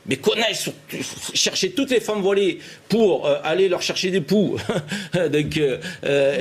mais qu'on aille chercher toutes les femmes voilées pour aller leur chercher des poux, donc,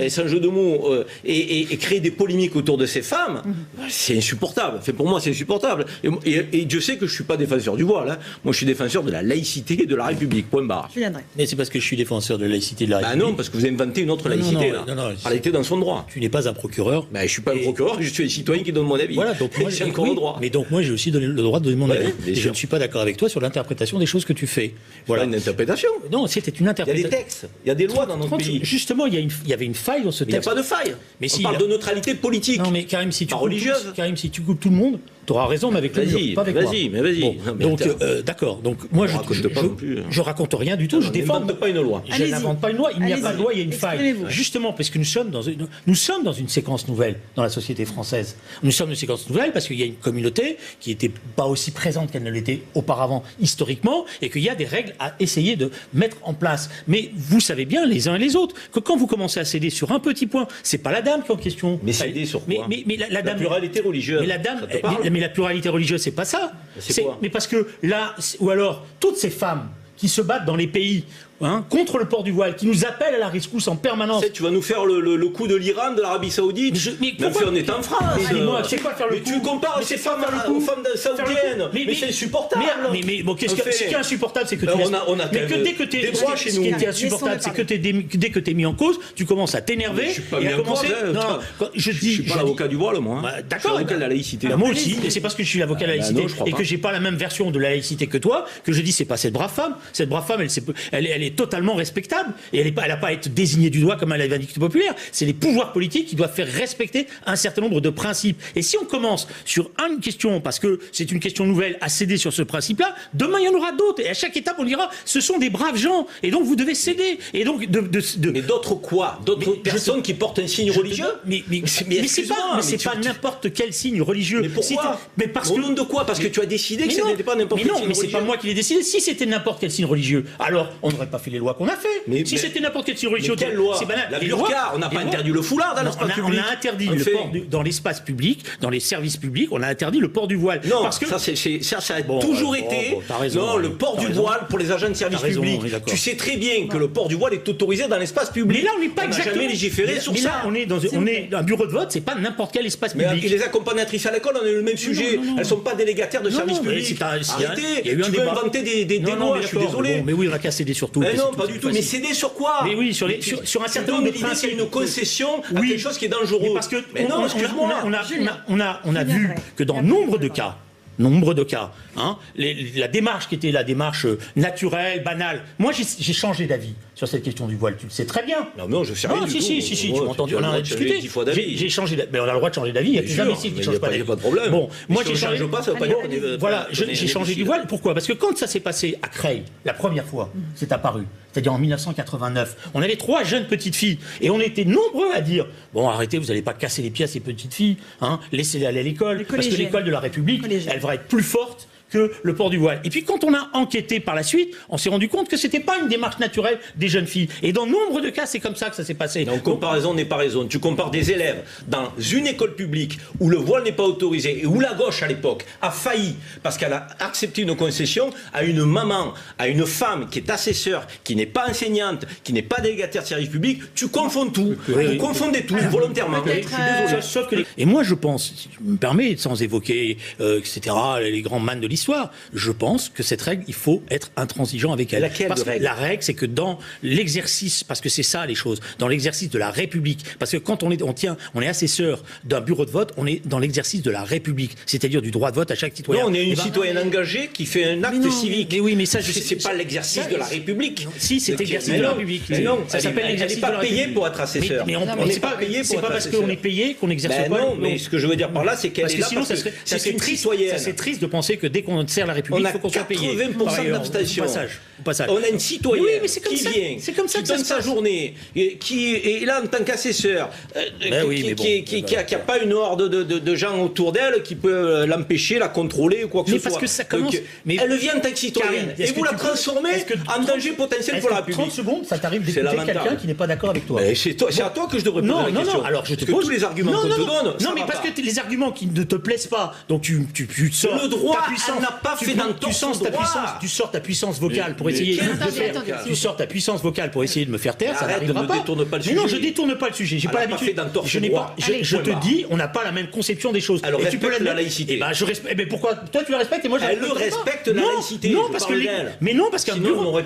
sans jeu de mots, et créer des polémiques autour de ces femmes, c'est insupportable. Enfin, pour moi, c'est insupportable. Et Dieu sait que je ne suis pas défenseur du voile. Hein. Moi, je suis défenseur de la laïcité et de la République. Point barre. Mais c'est parce que je suis défenseur de la laïcité de la République. Non, parce que vous avez inventé une autre laïcité. La laïcité dans son droit. Tu n'es pas un procureur. Je ne suis pas un procureur, je suis un citoyen qui donne mon avis. Voilà, donc moi, j'ai encore le droit. Mais donc moi, j'ai aussi le droit de donner mon avis. Et je ne suis pas d'accord avec toi sur l'interprétation des choses que tu fais. Voilà. Une interprétation. Non, c'était une interprétation. Il y a des textes, il y a des lois dans notre pays. Justement, il y avait une faille dans ce texte. Il n'y a pas de faille. Mais on parle de neutralité politique. Non, mais Karim, si tu coupes tout le monde, tu auras raison, mais avec le mur, pas avec moi. Vas-y. Bon, donc, d'accord. Donc, moi, je raconte rien du tout. Je défends. Pas une loi. Je n'invente pas une loi. Il n'y a pas de loi, il y a une faille. Justement, parce que nous sommes dans une séquence nouvelle dans la société française. Nous sommes dans une séquence nouvelle parce qu'il y a une communauté qui n'était pas aussi présente qu'elle ne l'était auparavant historiquement, et qu'il y a des règles à essayer de mettre en place. Mais vous savez bien, les uns et les autres, que quand vous commencez à céder sur un petit point, c'est pas la dame qui est en question. Mais céder sur quoi? Mais la dame, pluralité religieuse. Mais la dame, mais la pluralité religieuse, c'est pas ça. C'est quoi? Mais parce que là, ou alors toutes ces femmes qui se battent dans les pays contre le port du voile, qui nous appellent à la rescousse en permanence. Tu vas nous faire le coup de l'Iran, de l'Arabie Saoudite. Mais pourquoi on est en France. C'est quoi faire le coup? Tu compares ces femmes aux femmes saoudiennes. Mais c'est insupportable. Mais bon, ce qui est insupportable, c'est que dès que tu es droits chez nous. Ce qui est insupportable, c'est que dès que tu es mis en cause, tu commences à t'énerver. Je suis pas mis en cause. Je suis pas l'avocat du voile, moi. D'accord. Je suis l'avocat de la laïcité. Moi aussi. Et c'est parce que je suis l'avocat de la laïcité et que j'ai pas la même version de la laïcité que toi que je dis c'est pas cette brave femme. Cette brave femme, elle est totalement respectable et elle n'a pas à être désignée du doigt comme à la vindicte populaire. C'est les pouvoirs politiques qui doivent faire respecter un certain nombre de principes. Et si on commence sur une question, parce que c'est une question nouvelle, à céder sur ce principe-là, demain il y en aura d'autres. Et à chaque étape on dira, ce sont des braves gens. Et donc vous devez céder. Et donc Mais d'autres quoi? D'autres personnes qui portent un signe religieux? Mais c'est pas n'importe quel signe religieux. Mais pourquoi? Mais parce au nom de quoi? Parce que tu as décidé que ce n'était pas n'importe quel signe religieux. Mais c'est pas moi qui l'ai décidé. Si c'était n'importe quel signe religieux, alors on n'aurait pas fait les lois qu'on a fait. Si c'était n'importe quel signe religieux, quelle loi? C'est banal. La burqa, on n'a pas interdit le foulard dans l'espace public. On a interdit le port dans l'espace public, dans les services publics, on a interdit le port du voile. Non, parce que ça a toujours été. Non, le port du voile pour les agents de service public. Tu sais très bien que le port du voile est autorisé dans l'espace public. Mais là, on n'est pas exactement. On n'a jamais légiféré sur ça. Mais là, on est un bureau de vote, c'est pas n'importe quel espace public. Mais les accompagnatrices à l'école, on a eu le même sujet. Elles sont pas délégataires de service public. Arrêtez. Il y a eu un débat. Tu peux inventer des lois. Je suis désolé. Mais oui, on a qu'à céder sur tout. Mais non, pas du tout. Mais céder sur quoi? Mais oui, sur un certain nombre de principes. C'est une concession à quelque chose qui est dangereux. Parce que non, excuse-moi. On a vu que dans nombre de cas, la démarche qui était la démarche naturelle, banale. Moi, j'ai changé d'avis sur cette question du voile. Tu le sais très bien. Non, je sais rien. Si, tu m'as entendu. On en a discuté. J'ai changé d'avis. Mais on a le droit de changer d'avis. Il y a des imbéciles qui ne changent pas d'avis. Il n'y a pas de problème. Bon, moi, j'ai changé. Ça veut pas dire. Voilà, j'ai changé du voile. Pourquoi? Parce que quand ça s'est passé à Creil, la première fois, c'est apparu. C'est-à-dire en 1989. On avait 3 jeunes petites filles. Et on était nombreux à dire, bon, arrêtez, vous n'allez pas casser les pieds à ces petites filles. Laissez-les aller à l'école. Parce que l'école de la République, elle va être plus forte que le port du voile. Et puis quand on a enquêté par la suite, on s'est rendu compte que c'était pas une démarche naturelle des jeunes filles. Et dans nombre de cas, c'est comme ça que ça s'est passé. Donc comparaison n'est pas raison. Tu compares des élèves dans une école publique où le voile n'est pas autorisé et où la gauche à l'époque a failli parce qu'elle a accepté une concession à une maman, à une femme qui est assesseure, qui n'est pas enseignante, qui n'est pas délégataire de service public. Tu confonds tout. Vous confondez tout volontairement. Je suis désolé. Sauf que et moi je pense, si tu me permets, sans évoquer etc. les grands man de l'histoire, je pense que cette règle, il faut être intransigeant avec elle. Laquelle parce que règle? La règle, c'est que dans l'exercice, parce que c'est ça les choses, dans l'exercice de la République, parce que quand on est assesseur d'un bureau de vote, on est dans l'exercice de la République, c'est-à-dire du droit de vote à chaque citoyen. Non, on est une citoyenne engagée qui fait un acte civique. Mais oui, mais ça, c'est pas l'exercice de la République. Si, c'est l'exercice de la République. Mais non, ça s'appelle l'exercice de la République. On n'est pas payé pour être assesseur. Mais on n'est pas payé pour être assesseur. C'est pas parce qu'on est payé qu'on n'exerce pas. Non, mais ce que je veux dire par là, c'est qu'elle est là parce que c'est une citoyenne. C'est triste de penser que dès qu'on sert la République, il faut qu'on soit payé. 80% d'abstention. Au passage. On a une citoyenne qui vient, qui donne sa journée, qui est là en tant qu'assesseur, qui n'a pas une horde de gens autour d'elle qui peut l'empêcher, la contrôler ou quoi que ce soit. Parce que ça commence. Mais elle vient en tant que citoyenne. Et vous la transformez en danger potentiel pour la République. 30 secondes, ça t'arrive d'écouter quelqu'un qui n'est pas d'accord avec toi. C'est à toi que je devrais poser la question. Non, alors je te pose. Tous les arguments qu'on te donne. Non, mais parce que les arguments qui ne te plaisent pas, donc tu sors le droit ta puissance. n'a pas fait d'entorse au droit. Tu sors ta puissance vocale pour essayer de me faire. Tu sors ta puissance vocale pour essayer de me faire taire. Ça n'arrivera pas. Mais non, je détourne pas le sujet. J'ai pas l'habitude. Je te dis, on n'a pas la même conception des choses. Alors respecte la laïcité. Mais pourquoi toi tu la respectes et moi je Elle le respecte la laïcité. Non, parce qu'un bureau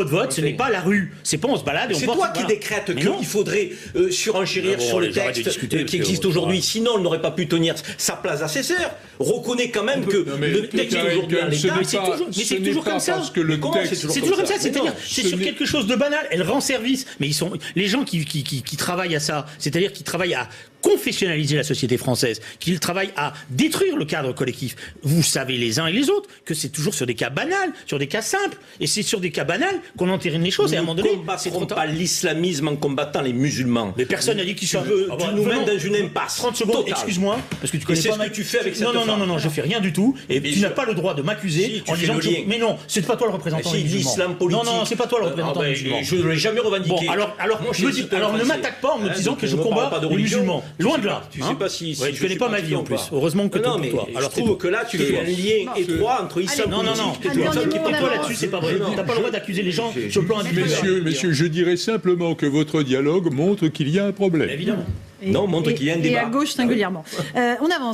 de vote, ce n'est pas la rue. C'est pas on se balade et on c'est porte. toi qui décrètes qu'il faudrait surenchérir sur le texte qui existe aujourd'hui. Sinon, elle n'aurait pas pu tenir sa place d'assesseur. Reconnais quand même que le texte aujourd'hui en l'état, c'est toujours comme ça. C'est toujours comme ça. C'est-à-dire, c'est sur quelque chose de banal. Elle rend service. Mais les gens qui travaillent à ça, c'est-à-dire qui travaillent à confessionnaliser la société française, qu'ils travaillent à détruire le cadre collectif. Vous savez les uns et les autres que c'est toujours sur des cas banals, sur des cas simples, et c'est sur des cas banals qu'on entérine les choses. Et à un moment donné, c'est trop tard. Pas l'islamisme en combattant les musulmans. Mais personne n'a dit qu'ils sont. Tu nous mènes dans une impasse. 30 secondes, excuse-moi, parce que tu connais pas. C'est ce que tu fais avec cette femme. Non, je fais rien du tout, et tu n'as pas le droit de m'accuser en disant. Mais non, c'est pas toi le représentant des musulmans. L'islam politique. Non, c'est pas toi le représentant des musulmans. Je ne l'ai jamais revendiqué. Bon, alors ne m'attaque pas en me disant que je combats les musulmans. Loin de là. Je sais pas si tu connais pas ma vie en plus. Heureusement que non, pour toi. Alors je trouve que là tu fais un lien étroit entre islam politique et toi là-dessus, c'est pas vrai. T'as pas le droit d'accuser les gens sur le plan individuel. Messieurs, je dirais simplement que votre dialogue montre qu'il y a un problème. Évidemment. Non, montre qu'il y a un débat. Et à gauche singulièrement. On avance.